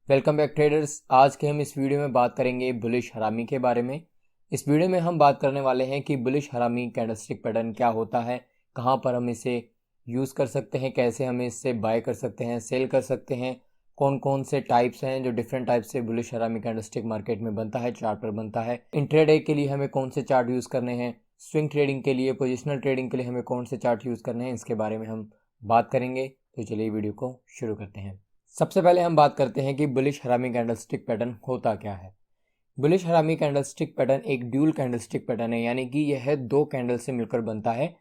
Welcome back traders. आज के हम इस वीडियो में बात करेंगे बुलिश हरामी के बारे में। इस वीडियो में हम बात करने वाले हैं कि बुलिश हरामी कैंडलस्टिक पैटर्न क्या होता है, कहां पर हम इसे यूज़ कर सकते हैं, कैसे हम इससे बाय कर सकते हैं, सेल कर सकते हैं, कौन कौन से टाइप्स हैं जो डिफरेंट टाइप से बुलिश हरामी कैंडलस्टिक मार्केट में बनता है, चार्ट पर बनता है। इंट्राडे के लिए हमें कौन से चार्ट यूज़ करने हैं, स्विंग ट्रेडिंग के लिए, पोजिशनल ट्रेडिंग के लिए हमें कौन से चार्ट यूज़ करने हैं, इसके बारे में हम बात करेंगे। तो चलिए वीडियो को शुरू करते हैं। सबसे पहले हम बात करते हैं कि बुलिश हरामी कैंडलस्टिक पैटर्न होता क्या है। बुलिश हरामी कैंडलस्टिक पैटर्न एक ड्यूल कैंडलस्टिक पैटर्न है, यानी कि यह दो कैंडल से मिलकर बनता है।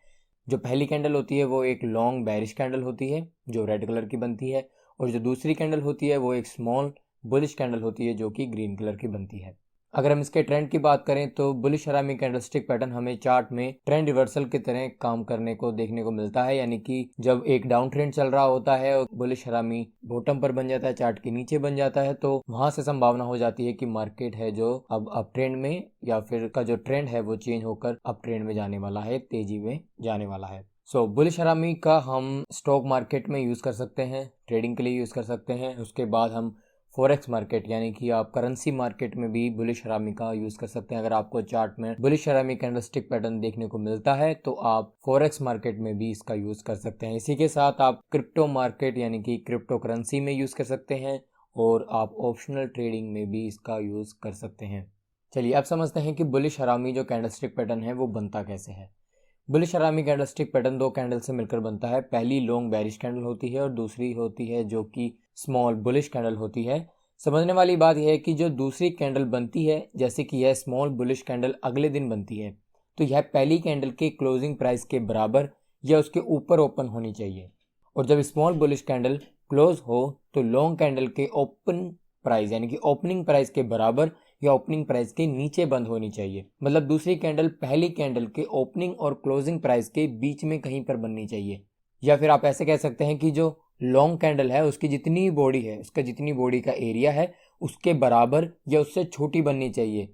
जो पहली कैंडल होती है वो एक लॉन्ग बेरिश कैंडल होती है जो रेड कलर की बनती है, और जो दूसरी कैंडल होती है वो एक स्मॉल बुलिश कैंडल होती है जो कि ग्रीन कलर की बनती है। अगर हम इसके ट्रेंड की बात करें तो बुलिश हरामी कैंडलस्टिक पैटर्न हमें चार्ट में ट्रेंड रिवर्सल की तरह काम करने को देखने को मिलता है, यानी कि जब एक डाउन ट्रेंड चल रहा होता है और बुलिश हरामी बॉटम पर बन जाता है, चार्ट के नीचे बन जाता है, तो वहां से संभावना हो जाती है कि मार्केट है जो अब अप ट्रेंड में या फिर का जो ट्रेंड है वो चेंज होकर अप ट्रेंड में जाने वाला है, तेजी में जाने वाला है। बुलिश हरामी का हम स्टॉक मार्केट में यूज़ कर सकते हैं, ट्रेडिंग के लिए यूज़ कर सकते हैं। उसके बाद हम फॉरेक्स मार्केट यानी कि आप करेंसी मार्केट में भी बुलिश हरामी का यूज़ कर सकते हैं। अगर आपको चार्ट में बुलिश हरामी कैंडलस्टिक पैटर्न देखने को मिलता है तो आप फॉरेक्स मार्केट में भी इसका यूज़ कर सकते हैं। इसी के साथ आप क्रिप्टो मार्केट यानी कि क्रिप्टो करेंसी में यूज़ कर सकते हैं, और आप ऑप्शनल ट्रेडिंग में भी इसका यूज़ कर सकते हैं। चलिए अब समझते हैं कि बुलिश हरामी जो कैंडलस्टिक पैटर्न है वो बनता कैसे है। बुलिश हरामी कैंडलस्टिक पैटर्न दो कैंडल से मिलकर बनता है। पहली लॉन्ग बेरिश कैंडल होती है और दूसरी होती है जो कि स्मॉल बुलिश कैंडल होती है। समझने वाली बात यह है कि जो दूसरी कैंडल बनती है, जैसे कि यह स्मॉल बुलिश कैंडल अगले दिन बनती है, तो यह पहली कैंडल के क्लोजिंग प्राइस के बराबर या उसके ऊपर ओपन होनी चाहिए। और जब स्मॉल बुलिश कैंडल क्लोज हो तो लॉन्ग कैंडल के ओपन प्राइस यानी कि ओपनिंग प्राइस के बराबर या ओपनिंग प्राइस के नीचे बंद होनी चाहिए। मतलब दूसरी कैंडल पहली कैंडल के ओपनिंग और क्लोजिंग प्राइस के बीच में कहीं पर बननी चाहिए। या फिर आप ऐसे कह सकते हैं कि जो लॉन्ग कैंडल है उसकी जितनी बॉडी है, उसका जितनी बॉडी का एरिया है उसके बराबर या उससे छोटी बननी चाहिए।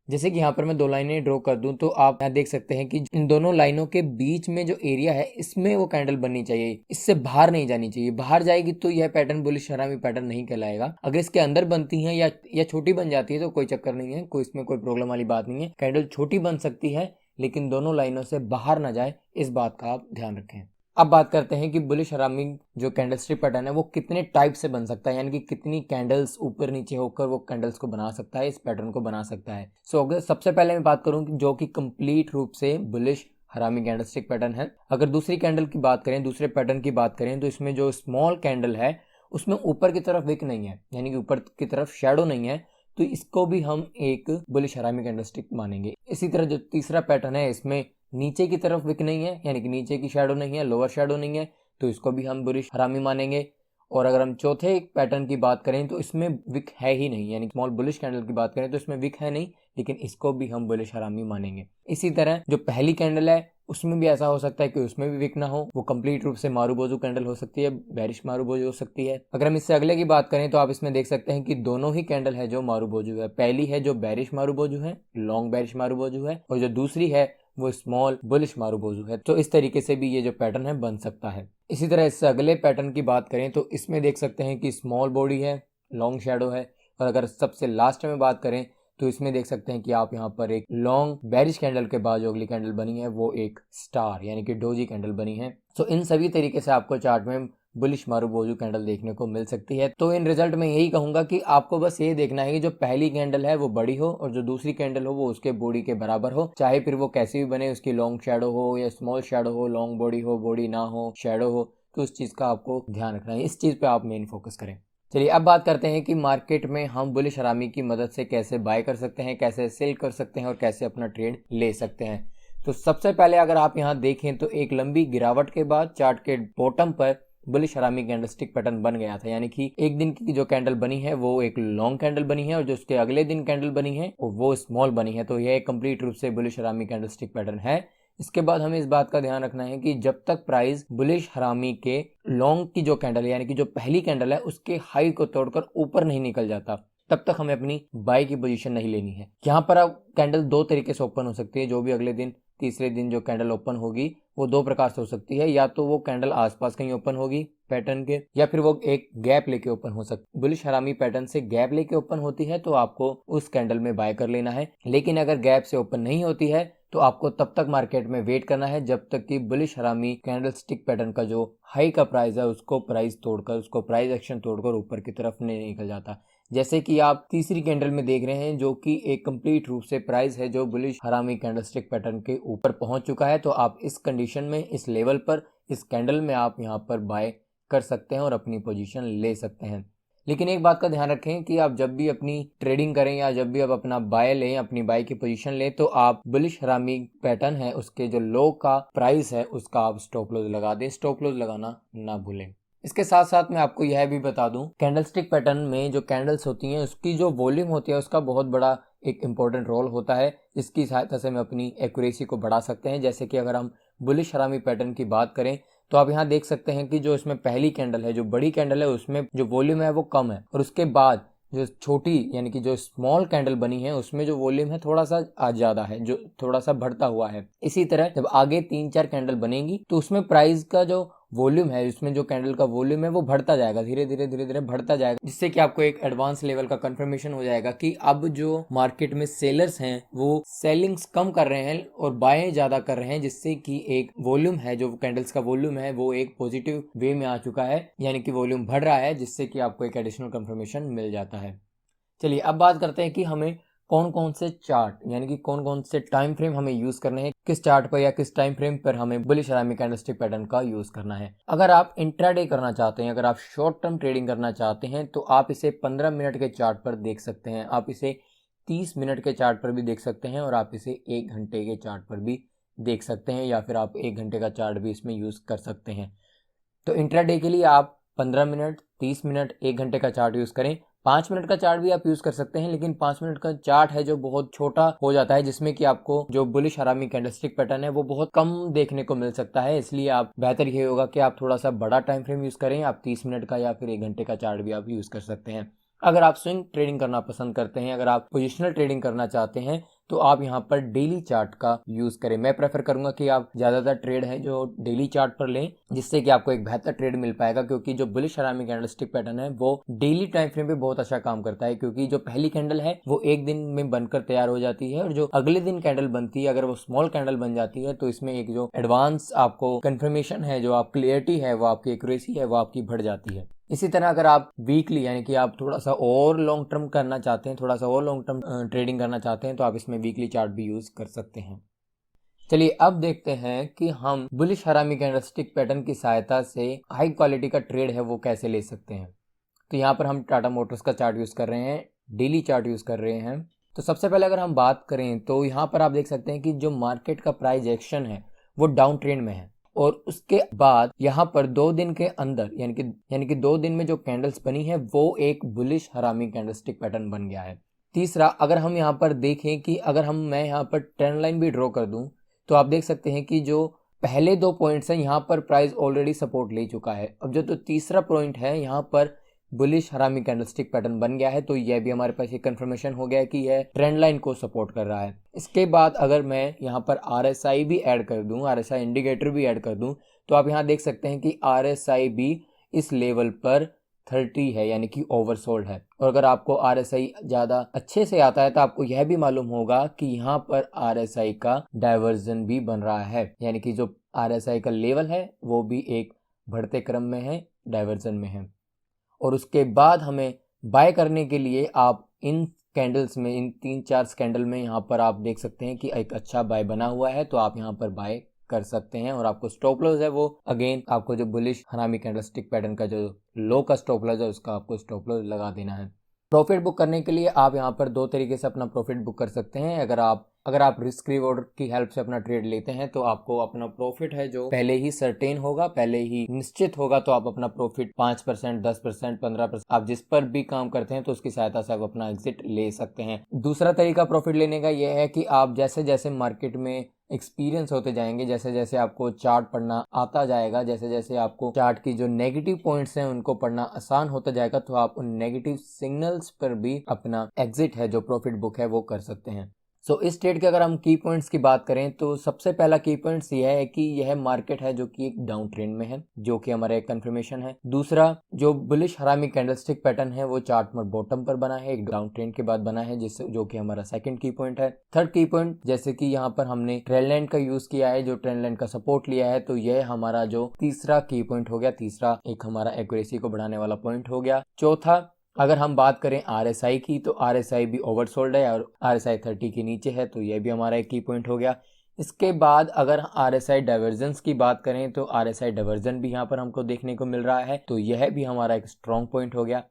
जैसे कि यहाँ पर मैं दो लाइनें ड्रॉ कर दूं तो आप यहाँ देख सकते हैं कि इन दोनों लाइनों के बीच में जो एरिया है इसमें वो कैंडल बननी चाहिए, इससे बाहर नहीं जानी चाहिए। बाहर जाएगी तो यह पैटर्न बुलिश हरामी पैटर्न नहीं कहलाएगा। अगर इसके अंदर बनती है या छोटी बन जाती है तो कोई चक्कर नहीं है, कोई इसमें कोई प्रॉब्लम वाली बात नहीं है। कैंडल छोटी बन सकती है लेकिन दोनों लाइनों से बाहर ना जाए, इस बात का आप ध्यान रखें। अब बात करते हैं कि बुलिश हरामी जो कैंडलस्टिक पैटर्न है वो कितने टाइप से बन सकता है, यानी कि कितनी कैंडल्स ऊपर नीचे होकर वो कैंडल्स को बना सकता है, इस पैटर्न को बना सकता है। अगर सबसे पहले मैं बात करूं कि जो कि कंप्लीट रूप से बुलिश हरामी कैंडलस्टिक पैटर्न है, अगर दूसरी कैंडल की बात करें, दूसरे पैटर्न की बात करें, तो इसमें जो स्मॉल कैंडल है उसमें ऊपर की तरफ विक नहीं है, यानी कि ऊपर की तरफ शेडो नहीं है, तो इसको भी हम एक बुलिश हरामी कैंडलस्टिक मानेंगे। इसी तरह जो तीसरा पैटर्न है इसमें नीचे की तरफ विक नहीं है, यानी कि नीचे की शैडो नहीं है, लोअर शैडो नहीं है, तो इसको भी हम बुलिश हरामी मानेंगे। और अगर हम चौथे पैटर्न की बात करें तो इसमें विक है ही नहीं, यानी स्मॉल बुलिश कैंडल की बात करें तो इसमें विक है नहीं, लेकिन इसको भी हम बुलिश हरामी मानेंगे। इसी तरह जो पहली कैंडल है उसमें भी ऐसा हो सकता है कि उसमें भी विक ना हो, वो कंप्लीट रूप से मारूबोजू कैंडल हो सकती है, बेरिश मारूबोजू हो सकती है। अगर हम इससे अगले की बात करें तो आप इसमें देख सकते हैं कि दोनों ही कैंडल है जो मारूबोजू है। पहली है जो बेरिश मारूबोजू है, लॉन्ग बेरिश मारूबोजू है, और जो दूसरी है वो स्मॉल बुलिश मारूबोजू है। तो इस तरीके से भी ये जो पैटर्न है बन सकता है। इसी तरह इससे अगले पैटर्न की बात करें तो इसमें देख सकते हैं कि स्मॉल बॉडी है, लॉन्ग शैडो है, और अगर सबसे लास्ट में बात करें तो इसमें देख सकते हैं कि आप यहाँ पर एक लॉन्ग बेरिश कैंडल के बाद जो अगली कैंडल बनी है वो एक स्टार यानी कि डोजी कैंडल बनी है। इन सभी तरीके से आपको चार्ट में बुलिश मारूबोजू कैंडल देखने को मिल सकती है। तो इन रिजल्ट में यही कहूंगा कि आपको बस ये देखना है कि जो पहली कैंडल है वो बड़ी हो और जो दूसरी कैंडल हो वो उसके बॉडी के बराबर हो, चाहे फिर वो कैसी भी बने, उसकी लॉन्ग शैडो हो या स्मॉल शैडो हो, लॉन्ग बॉडी हो, बॉडी ना हो, शैडो हो, तो उस चीज का आपको ध्यान रखना है। इस चीज पे आप मेन फोकस करें। चलिए अब बात करते हैं कि मार्केट में हम बुलिश हरामी की मदद से कैसे बाय कर सकते हैं, कैसे सेल कर सकते हैं और कैसे अपना ट्रेड ले सकते हैं। तो सबसे पहले अगर आप यहाँ देखें तो एक लंबी गिरावट के बाद चार्ट के बॉटम पर बुलिश हरामी कैंडलस्टिक पैटर्न बन गया था, यानी कि एक दिन की जो कैंडल बनी है वो एक लॉन्ग कैंडल बनी है और जो उसके अगले दिन कैंडल बनी है वो स्मॉल बनी है। तो यह कंप्लीट रूप से बुलिश हरामी कैंडलस्टिक पैटर्न है। इसके बाद हमें इस बात का ध्यान रखना है कि जब तक प्राइस बुलिश हरामी के लॉन्ग की जो कैंडल है यानी कि जो पहली कैंडल है उसके हाई को तोड़कर ऊपर नहीं निकल जाता, तब तक हमें अपनी बाय की पोजीशन नहीं लेनी है। यहाँ पर अब कैंडल दो तरीके से ओपन हो सकती है, जो भी अगले दिन तीसरे दिन जो कैंडल ओपन होगी वो दो प्रकार से हो सकती है, या तो वो कैंडल आसपास कहीं ओपन होगी पैटर्न के, या फिर वो एक गैप लेके ओपन हो सकती है। बुलिश हरामी पैटर्न से गैप लेके ओपन होती है तो आपको उस कैंडल में बाय कर लेना है, लेकिन अगर गैप से ओपन नहीं होती है तो आपको तब तक मार्केट में वेट करना है जब तक कि बुलिश हरामी कैंडलस्टिक पैटर्न का जो हाई का प्राइस है उसको प्राइस एक्शन तोड़कर ऊपर की तरफ नहीं निकल जाता। जैसे कि आप तीसरी कैंडल में देख रहे हैं जो कि एक कंप्लीट रूप से प्राइस है जो बुलिश हरामी कैंडलस्टिक पैटर्न के ऊपर पहुंच चुका है, तो आप इस कंडीशन में, इस लेवल पर, इस कैंडल में आप यहां पर बाय कर सकते हैं और अपनी पोजीशन ले सकते हैं। लेकिन एक बात का ध्यान रखें कि आप जब भी अपनी ट्रेडिंग करें या जब भी आप अपना बाय लें, अपनी बाय की पोजीशन लें, तो आप बुलिश हरामी पैटर्न है उसके जो लो का प्राइस है उसका आप स्टॉप लॉस लगा दें। स्टॉप लॉस लगाना ना भूलें। इसके साथ साथ मैं आपको यह भी बता दूं, कैंडलस्टिक पैटर्न में जो कैंडल्स होती हैं उसकी जो वॉल्यूम होती है उसका बहुत बड़ा एक इम्पोर्टेंट रोल होता है, जिसकी सहायता से हम अपनी एक्यूरेसी को बढ़ा सकते हैं। जैसे कि अगर हम बुलिश हरामी पैटर्न की बात करें तो आप यहाँ देख सकते हैं कि जो इसमें पहली कैंडल है, जो बड़ी कैंडल है, उसमें जो वॉल्यूम है वो कम है, और उसके बाद जो छोटी यानी कि जो स्मॉल कैंडल बनी है उसमें जो वॉल्यूम है थोड़ा सा ज्यादा है, जो थोड़ा सा बढ़ता हुआ है। इसी तरह जब आगे 3-4 कैंडल बनेंगी तो उसमें प्राइस का जो वॉल्यूम है, उसमें जो कैंडल का वॉल्यूम है वो बढ़ता जाएगा, धीरे धीरे बढ़ता जाएगा, जिससे कि आपको एक एडवांस लेवल का कंफर्मेशन हो जाएगा कि अब जो मार्केट में सेलर्स हैं वो सेलिंग्स कम कर रहे हैं और बाय ज्यादा कर रहे हैं, जिससे कि एक वॉल्यूम है, जो कैंडल्स का वॉल्यूम है वो एक पॉजिटिव वे में आ चुका है, यानी कि वॉल्यूम बढ़ रहा है, जिससे कि आपको एक एडिशनल कंफर्मेशन मिल जाता है। चलिए अब बात करते हैं कि हमें कौन कौन से चार्ट यानी कि कौन कौन से टाइम फ्रेम हमें यूज करने हैं, किस चार्ट पर या किस टाइम फ्रेम पर हमें बुलिश हरामी कैंडलस्टिक पैटर्न का यूज करना है। अगर आप इंट्राडे करना चाहते हैं, अगर आप शॉर्ट टर्म ट्रेडिंग करना चाहते हैं तो आप इसे 15 मिनट के चार्ट पर देख सकते हैं, आप इसे 30 मिनट के चार्ट पर भी देख सकते हैं, और आप इसे 1 घंटे के चार्ट पर भी देख सकते हैं, या फिर आप 1 घंटे का चार्ट भी इसमें यूज कर सकते हैं। तो इंट्राडे के लिए आप 15 मिनट, 30 मिनट, 1 घंटे का चार्ट यूज करें। 5 मिनट का चार्ट भी आप यूज कर सकते हैं, लेकिन 5 मिनट का चार्ट है जो बहुत छोटा हो जाता है, जिसमें कि आपको जो बुलिश हरामी कैंडलस्टिक पैटर्न है वो बहुत कम देखने को मिल सकता है। इसलिए आप बेहतर ये होगा कि आप थोड़ा सा बड़ा टाइम फ्रेम यूज करें, आप 30 मिनट का या फिर 1 घंटे का चार्ट भी आप यूज कर सकते हैं। अगर आप स्विंग ट्रेडिंग करना पसंद करते हैं, अगर आप पोजिशनल ट्रेडिंग करना चाहते हैं, तो आप यहाँ पर डेली चार्ट का यूज करें। मैं प्रेफर करूंगा कि आप ज्यादातर ट्रेड है जो डेली चार्ट पर लें, जिससे कि आपको एक बेहतर ट्रेड मिल पाएगा, क्योंकि जो बुलिश हरामी कैंडलस्टिक पैटर्न है वो डेली टाइम फ्रेम पे बहुत अच्छा काम करता है, क्योंकि जो पहली कैंडल है वो एक दिन में बनकर तैयार हो जाती है, और जो अगले दिन कैंडल बनती है अगर वो स्मॉल कैंडल बन जाती है तो इसमें एक जो एडवांस आपको कंफर्मेशन है, जो आप क्लियरिटी है, वो आपकी एक्यूरेसी है, वो आपकी बढ़ जाती है। इसी तरह अगर आप वीकली यानी कि आप थोड़ा सा और लॉन्ग टर्म करना चाहते हैं, थोड़ा सा और लॉन्ग टर्म ट्रेडिंग करना चाहते हैं, तो आप इसमें वीकली चार्ट भी यूज कर सकते हैं। चलिए अब देखते हैं कि हम बुलिश हरामी कैंडलस्टिक पैटर्न की सहायता से हाई क्वालिटी का ट्रेड है वो कैसे ले सकते हैं। तो यहाँ पर हम टाटा मोटर्स का चार्ट यूज कर रहे हैं, डेली चार्ट यूज कर रहे हैं। तो सबसे पहले अगर हम बात करें तो यहाँ पर आप देख सकते हैं कि जो मार्केट का प्राइस एक्शन है वो डाउन ट्रेंड में है, और उसके बाद यहाँ पर 2 दिन के अंदर यानी कि 2 दिन में जो कैंडल्स बनी है वो एक बुलिश हरामी कैंडलस्टिक पैटर्न बन गया है। तीसरा, अगर हम यहाँ पर देखें कि अगर मैं यहाँ पर ट्रेंड लाइन भी ड्रॉ कर दूं तो आप देख सकते हैं कि जो पहले 2 पॉइंट्स हैं यहाँ पर प्राइस ऑलरेडी सपोर्ट ले चुका है। अब जो तीसरा पॉइंट है यहाँ पर बुलिश हरामी कैंडलस्टिक पैटर्न बन गया है, तो यह भी हमारे पास एक कंफर्मेशन हो गया है कि यह ट्रेंड लाइन को सपोर्ट कर रहा है। इसके बाद अगर मैं यहाँ पर RSI भी ऐड कर दूं, RSI इंडिकेटर भी ऐड कर दूं, तो आप यहाँ देख सकते हैं कि RSI भी इस लेवल पर 30 है, यानी कि ओवरसोल्ड है। और अगर आपको RSI ज़्यादा अच्छे से आता है तो आपको यह भी मालूम होगा कि यहाँ पर RSI का डाइवर्जन भी बन रहा है, यानी कि जो RSI का लेवल है वो भी एक बढ़ते क्रम में है, डाइवर्जन में है। और उसके बाद हमें बाय करने के लिए आप इन कैंडल्स में, इन 3-4 कैंडल में यहाँ पर आप देख सकते हैं कि एक अच्छा बाय बना हुआ है, तो आप यहाँ पर बाय कर सकते हैं। और आपको स्टॉप लॉस है वो अगेन आपको जो बुलिश हरामी कैंडलस्टिक पैटर्न का जो लो का स्टॉप लॉस है उसका आपको स्टॉप लॉस लगा देना है। प्रॉफिट बुक करने के लिए आप यहाँ पर 2 तरीके से अपना प्रॉफिट बुक कर सकते हैं। अगर आप रिस्क रिवॉर्ड की हेल्प से अपना ट्रेड लेते हैं तो आपको अपना प्रॉफिट है जो पहले ही सर्टेन होगा, पहले ही निश्चित होगा, तो आप अपना प्रॉफिट 5%, 10%, 15% आप जिस पर भी काम करते हैं तो उसकी सहायता से आप अपना एग्जिट ले सकते हैं। दूसरा तरीका प्रॉफिट लेने का यह है कि आप जैसे जैसे मार्केट में एक्सपीरियंस होते जाएंगे, जैसे जैसे आपको चार्ट पढ़ना आता जाएगा, जैसे जैसे आपको चार्ट की जो नेगेटिव पॉइंट्स हैं उनको पढ़ना आसान होता जाएगा, तो आप उन नेगेटिव सिग्नल्स पर भी अपना एग्जिट है जो प्रॉफिट बुक है वो कर सकते हैं। सो इस ट्रेड के अगर हम की पॉइंट्स की बात करें तो सबसे पहला की पॉइंट्स यह है कि यह मार्केट है जो कि एक डाउन ट्रेंड में है, जो कि हमारा एक कंफर्मेशन है। दूसरा, जो बुलिश हरामी कैंडलस्टिक पैटर्न है वो चार्ट में बॉटम पर बना है, एक डाउन ट्रेंड के बाद बना है, जिससे जो कि हमारा सेकंड की पॉइंट है। थर्ड की पॉइंट, जैसे कि यहाँ पर हमने ट्रेंड लाइन का यूज किया है, जो ट्रेंड लाइन का सपोर्ट लिया है, तो यह हमारा जो तीसरा की पॉइंट हो गया, तीसरा एक हमारा एक्यूरेसी को बढ़ाने वाला पॉइंट हो गया। चौथा, अगर हम बात करें RSI की, तो RSI भी ओवरसोल्ड है और RSI 30 के नीचे है, तो यह भी हमारा एक की पॉइंट हो गया। इसके बाद अगर RSI डाइवर्जेंस की बात करें तो RSI डाइवर्जन भी यहाँ पर हमको देखने को मिल रहा है, तो यह भी हमारा एक स्ट्रॉन्ग पॉइंट हो गया।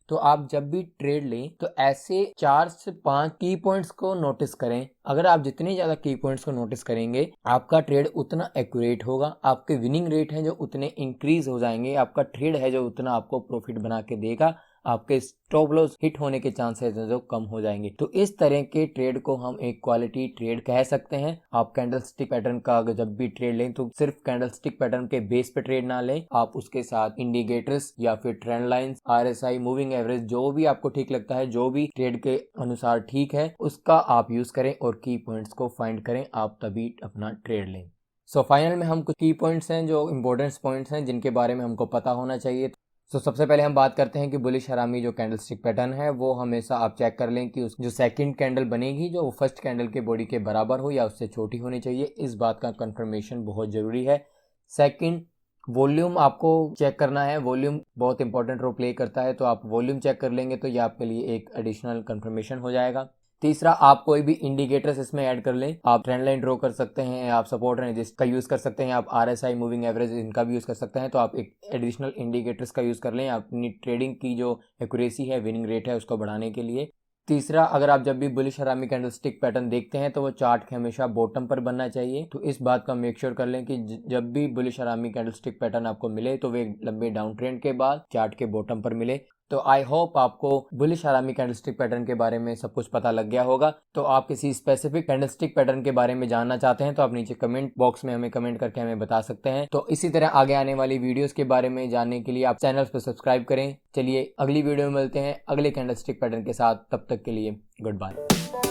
तो आप जब भी ट्रेड लें तो ऐसे 4 से 5 की पॉइंट्स को नोटिस करें। अगर आप जितने ज्यादा की पॉइंट्स को नोटिस करेंगे, आपका ट्रेड उतना एक्यूरेट होगा, आपके विनिंग रेट हैं जो उतने इंक्रीज हो जाएंगे, आपका ट्रेड है जो उतना आपको प्रॉफिट बना के देगा, आपके स्टॉप लॉस हिट होने के चांसेस जो कम हो जाएंगे। तो इस तरह के ट्रेड को हम एक क्वालिटी ट्रेड कह सकते हैं। आप कैंडलस्टिक पैटर्न का अगर जब भी ट्रेड लें तो सिर्फ कैंडलस्टिक पैटर्न के बेस पे ट्रेड ना लें, आप उसके साथ इंडिकेटर्स या फिर trend lines, RSI, moving average, जो भी आपको ठीक लगता है, जो भी ट्रेड के अनुसार ठीक है, उसका आप यूज करें और की पॉइंट्स को फाइंड करें, आप तभी अपना ट्रेड लें। सो फाइनल में हम कुछ की पॉइंट्स हैं जो इंपॉर्टेंट पॉइंट्स हैं जिनके बारे में हमको पता होना चाहिए। सबसे पहले हम बात करते हैं कि बुलिश हरामी जो कैंडलस्टिक पैटर्न है वो हमेशा आप चेक कर लें कि उस जो सेकंड कैंडल बनेगी जो फर्स्ट कैंडल के बॉडी के बराबर हो या उससे छोटी होनी चाहिए। इस बात का कंफर्मेशन बहुत जरूरी है। सेकंड, वॉल्यूम आपको चेक करना है, वॉल्यूम बहुत इंपॉर्टेंट रोल प्ले करता है, तो आप वॉल्यूम चेक कर लेंगे तो ये आपके लिए एक एडिशनल कंफर्मेशन हो जाएगा। तीसरा, आप कोई भी इंडिकेटर्स इसमें ऐड कर लें, आप ट्रेंड लाइन ड्रॉ कर सकते हैं, आप सपोर्ट रेजिस्टेंस का यूज कर सकते हैं, आप RSI, मूविंग एवरेज, इनका भी यूज कर सकते हैं, तो आप एक एडिशनल इंडिकेटर्स का यूज कर लें अपनी ट्रेडिंग की जो एक्यूरेसी है, विनिंग रेट है, उसको बढ़ाने के लिए। तीसरा, अगर आप जब भी बुलिश हरामी कैंडलस्टिक पैटर्न देखते हैं तो वो चार्ट के हमेशा बॉटम पर बनना चाहिए, तो इस बात का मेक श्योर कर लें कि जब भी बुलिश हरामी कैंडलस्टिक पैटर्न आपको मिले तो वे लंबे डाउन ट्रेंड के बाद चार्ट के बॉटम पर मिले। तो आई होप आपको बुलिश हरामी कैंडलस्टिक पैटर्न के बारे में सब कुछ पता लग गया होगा। तो आप किसी स्पेसिफिक कैंडलस्टिक पैटर्न के बारे में जानना चाहते हैं तो आप नीचे कमेंट बॉक्स में हमें कमेंट करके हमें बता सकते हैं। तो इसी तरह आगे आने वाली वीडियोस के बारे में जानने के लिए आप चैनल पर सब्सक्राइब करें। चलिए अगली वीडियो में मिलते हैं अगले कैंडलस्टिक पैटर्न के साथ, तब तक के लिए गुड बाय।